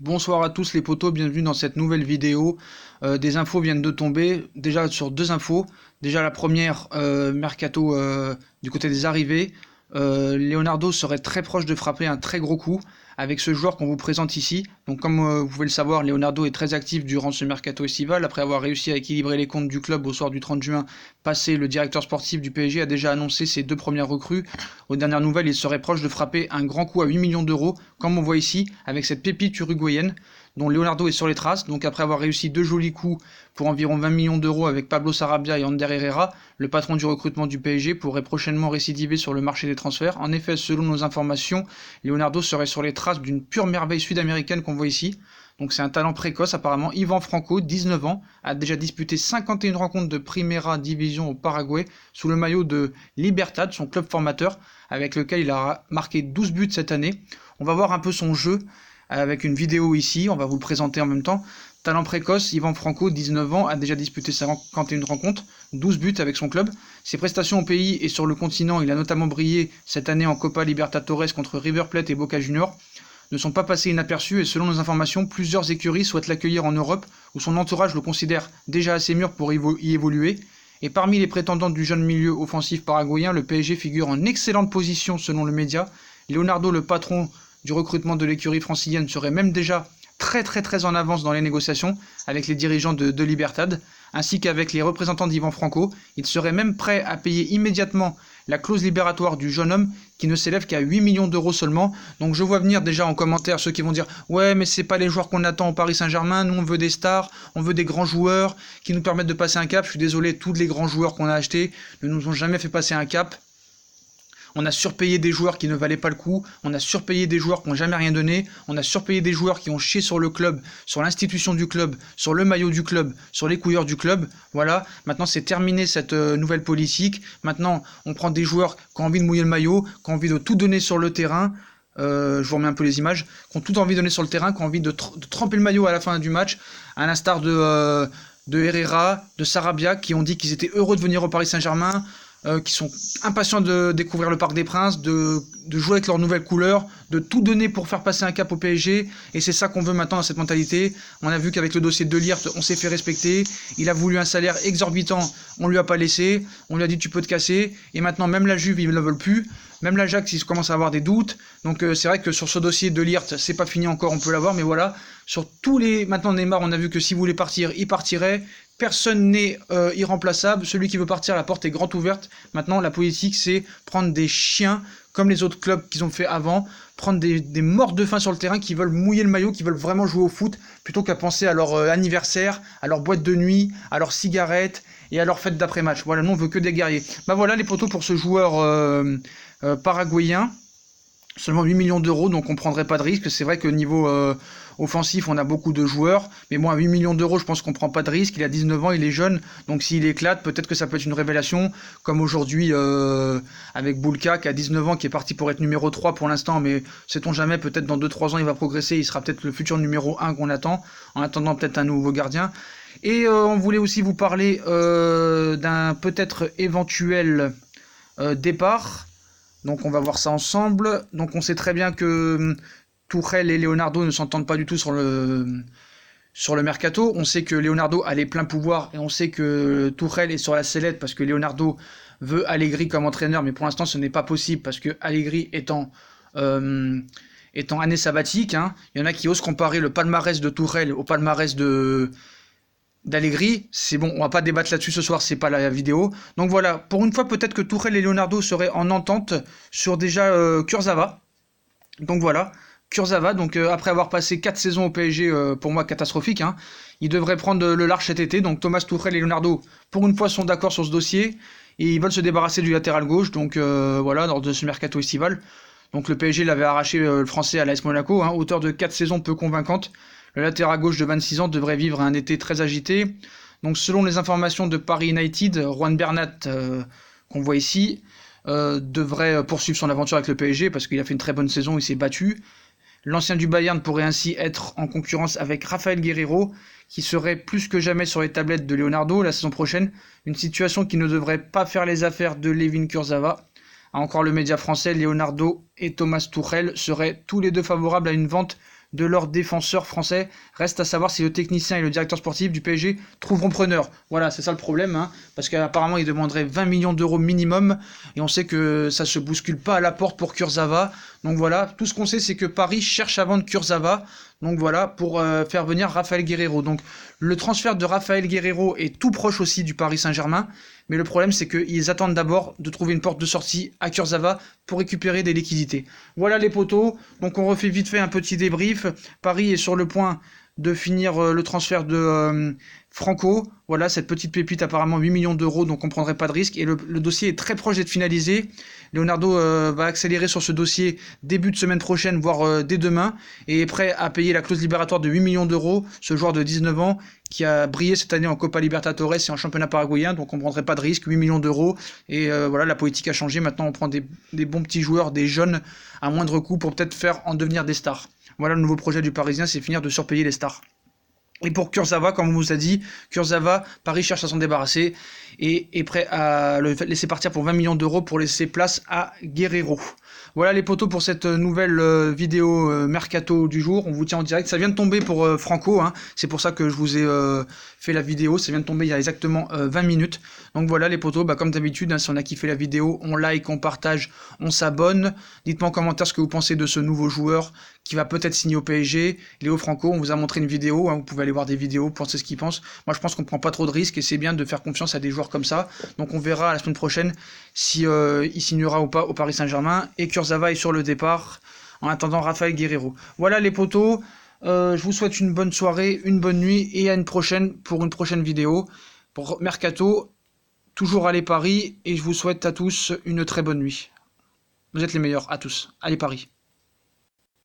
Bonsoir à tous les potos, bienvenue dans cette nouvelle vidéo. Des infos viennent de tomber, déjà sur deux infos. Déjà la première, Mercato du côté des arrivées. Leonardo serait très proche de frapper un très gros coup avec ce joueur qu'on vous présente ici. Donc comme vous pouvez le savoir, Leonardo est très actif durant ce mercato estival. Après avoir réussi à équilibrer les comptes du club au soir du 30 juin passé, le directeur sportif du PSG a déjà annoncé ses deux premières recrues. Aux dernières nouvelles, il serait proche de frapper un grand coup à 8 millions d'euros, comme on voit ici, avec cette pépite uruguayenne dont Leonardo est sur les traces. Donc après avoir réussi deux jolis coups pour environ 20 millions d'euros avec Pablo Sarabia et Ander Herrera, le patron du recrutement du PSG pourrait prochainement récidiver sur le marché des transferts. En effet, selon nos informations, Leonardo serait sur les traces d'une pure merveille sud-américaine qu'on voit ici. Donc c'est un talent précoce apparemment. Ivan Franco, 19 ans, a déjà disputé 51 rencontres de Primera Division au Paraguay sous le maillot de Libertad, son club formateur, avec lequel il a marqué 12 buts cette année. On va voir un peu son jeu avec une vidéo ici, on va vous le présenter en même temps. Talent précoce, Ivan Franco, 19 ans, a déjà disputé 51 rencontres, 12 buts avec son club. Ses prestations au pays et sur le continent, il a notamment brillé cette année en Copa Libertadores contre River Plate et Boca Juniors, ne sont pas passés inaperçus et selon nos informations, plusieurs écuries souhaitent l'accueillir en Europe où son entourage le considère déjà assez mûr pour y évoluer. Et parmi les prétendants du jeune milieu offensif paraguayen, le PSG figure en excellente position selon le média. Leonardo, le patron du recrutement de l'écurie francilienne, serait même déjà très en avance dans les négociations avec les dirigeants de Libertad, ainsi qu'avec les représentants d'Ivan Franco. Il serait même prêt à payer immédiatement la clause libératoire du jeune homme qui ne s'élève qu'à 8 millions d'euros seulement. Donc je vois venir déjà en commentaire ceux qui vont dire « Ouais, mais c'est pas les joueurs qu'on attend au Paris Saint-Germain, nous on veut des stars, on veut des grands joueurs qui nous permettent de passer un cap. » Je suis désolé, tous les grands joueurs qu'on a achetés ne nous ont jamais fait passer un cap. On a surpayé des joueurs qui ne valaient pas le coup, on a surpayé des joueurs qui n'ont jamais rien donné, on a surpayé des joueurs qui ont chié sur le club, sur l'institution du club, sur le maillot du club, sur les couleurs du club. Voilà, maintenant c'est terminé cette nouvelle politique. Maintenant, on prend des joueurs qui ont envie de mouiller le maillot, qui ont envie de tout donner sur le terrain. Je vous remets un peu les images, qui ont tout envie de donner sur le terrain, qui ont envie de tremper le maillot à la fin du match, à l'instar de Herrera, de Sarabia, qui ont dit qu'ils étaient heureux de venir au Paris Saint-Germain, qui sont impatients de découvrir le Parc des Princes, de jouer avec leurs nouvelles couleurs, de tout donner pour faire passer un cap au PSG. Et c'est ça qu'on veut maintenant dans cette mentalité. On a vu qu'avec le dossier de Ligt, on s'est fait respecter. Il a voulu un salaire exorbitant, on lui a pas laissé. On lui a dit tu peux te casser. Et maintenant même la Juve, ils ne le veulent plus. Même l'Ajax, ils commencent à avoir des doutes. Donc c'est vrai que sur ce dossier de Ligt, c'est pas fini encore, on peut l'avoir. Mais voilà, sur tous les... Maintenant Neymar, on a vu que s'il voulait partir, il partirait. Personne n'est irremplaçable. Celui qui veut partir, la porte est grande ouverte. Maintenant, la politique, c'est prendre des chiens, comme les autres clubs qu'ils ont fait avant, prendre des morts de faim sur le terrain qui veulent mouiller le maillot, qui veulent vraiment jouer au foot, plutôt qu'à penser à leur anniversaire, à leur boîte de nuit, à leurs cigarettes et à leur fête d'après-match. Voilà, nous, on veut que des guerriers. Bah voilà les poteaux pour ce joueur paraguayen. Seulement 8 millions d'euros, donc on prendrait pas de risque. C'est vrai que niveau offensif, on a beaucoup de joueurs. Mais bon, à 8 millions d'euros, je pense qu'on prend pas de risque. Il a 19 ans, il est jeune. Donc s'il éclate, peut-être que ça peut être une révélation. Comme aujourd'hui avec Boulka, qui a 19 ans, qui est parti pour être numéro 3 pour l'instant. Mais sait-on jamais, peut-être dans 2-3 ans, il va progresser. Il sera peut-être le futur numéro 1 qu'on attend. En attendant peut-être un nouveau gardien. Et on voulait aussi vous parler d'un peut-être éventuel départ. Donc on va voir ça ensemble. Donc on sait très bien que Tuchel et Leonardo ne s'entendent pas du tout sur le mercato. On sait que Leonardo a les pleins pouvoirs et on sait que Tuchel est sur la sellette parce que Leonardo veut Allegri comme entraîneur, mais pour l'instant ce n'est pas possible parce que Allegri étant année sabbatique, hein, il y en a qui osent comparer le palmarès de Tuchel au palmarès d'Allegri, c'est bon, on va pas débattre là-dessus ce soir, c'est pas la vidéo. Donc voilà, pour une fois peut-être que Tuchel et Leonardo seraient en entente sur déjà Kurzawa. Donc voilà, Kurzawa, donc après avoir passé 4 saisons au PSG, pour moi catastrophique, hein, il devrait prendre le large cet été. Donc Thomas Tuchel et Leonardo, pour une fois, sont d'accord sur ce dossier et ils veulent se débarrasser du latéral gauche. Donc voilà, lors de ce mercato estival. Donc le PSG l'avait arraché le français à l'AS Monaco, hein, auteur de 4 saisons peu convaincantes. Le latéral gauche de 26 ans devrait vivre un été très agité. Donc selon les informations de Paris United, Juan Bernat, qu'on voit ici, devrait poursuivre son aventure avec le PSG parce qu'il a fait une très bonne saison, il s'est battu. L'ancien du Bayern pourrait ainsi être en concurrence avec Rafael Guerreiro, qui serait plus que jamais sur les tablettes de Leonardo la saison prochaine. Une situation qui ne devrait pas faire les affaires de Layvin Kurzawa. Encore le média français, Leonardo et Thomas Tuchel seraient tous les deux favorables à une vente de leurs défenseurs français. Reste à savoir si le technicien et le directeur sportif du PSG trouveront preneur. Voilà, c'est ça le problème, hein, parce qu'apparemment ils demanderaient 20 millions d'euros minimum, et on sait que ça se bouscule pas à la porte pour Kurzawa. Donc voilà, tout ce qu'on sait, c'est que Paris cherche à vendre Kurzawa. Donc voilà, pour faire venir Raphaël Guerreiro. Donc le transfert de Raphaël Guerreiro est tout proche aussi du Paris Saint-Germain. Mais le problème, c'est qu'ils attendent d'abord de trouver une porte de sortie à Kurzawa pour récupérer des liquidités. Voilà les potos. Donc on refait vite fait un petit débrief. Paris est sur le point de finir le transfert de Franco. Voilà, cette petite pépite, apparemment 8 millions d'euros, donc on ne prendrait pas de risque. Et le dossier est très proche d'être finalisé. Leonardo va accélérer sur ce dossier début de semaine prochaine, voire dès demain, et est prêt à payer la clause libératoire de 8 millions d'euros, ce joueur de 19 ans qui a brillé cette année en Copa Libertadores et en championnat paraguayen, donc on ne prendrait pas de risque, 8 millions d'euros. Et voilà, la politique a changé. Maintenant, on prend des bons petits joueurs, des jeunes, à moindre coût pour peut-être faire en devenir des stars. Voilà le nouveau projet du Parisien, c'est finir de surpayer les stars. Et pour Kurzawa, comme on vous a dit, Kurzawa, Paris cherche à s'en débarrasser et est prêt à le laisser partir pour 20 millions d'euros pour laisser place à Guerreiro. Voilà les potos pour cette nouvelle vidéo mercato du jour. On vous tient en direct. Ça vient de tomber pour Franco, hein. C'est pour ça que je vous ai fait la vidéo. Ça vient de tomber il y a exactement 20 minutes. Donc voilà les potos, comme d'habitude, hein, si on a kiffé la vidéo, on like, on partage, on s'abonne. Dites-moi en commentaire ce que vous pensez de ce nouveau joueur qui va peut-être signer au PSG. Léo Franco, on vous a montré une vidéo, hein, vous pouvez aller voir des vidéos, penser ce qu'il pense. Moi je pense qu'on prend pas trop de risques et c'est bien de faire confiance à des joueurs comme ça. Donc on verra la semaine prochaine si il signera ou pas au Paris Saint-Germain. Et Kurzawa est sur le départ en attendant Raphaël Guerreiro. Voilà les potos, je vous souhaite une bonne soirée, une bonne nuit et à une prochaine pour une prochaine vidéo. Pour Mercato, toujours allez Paris et je vous souhaite à tous une très bonne nuit. Vous êtes les meilleurs, à tous. Allez Paris.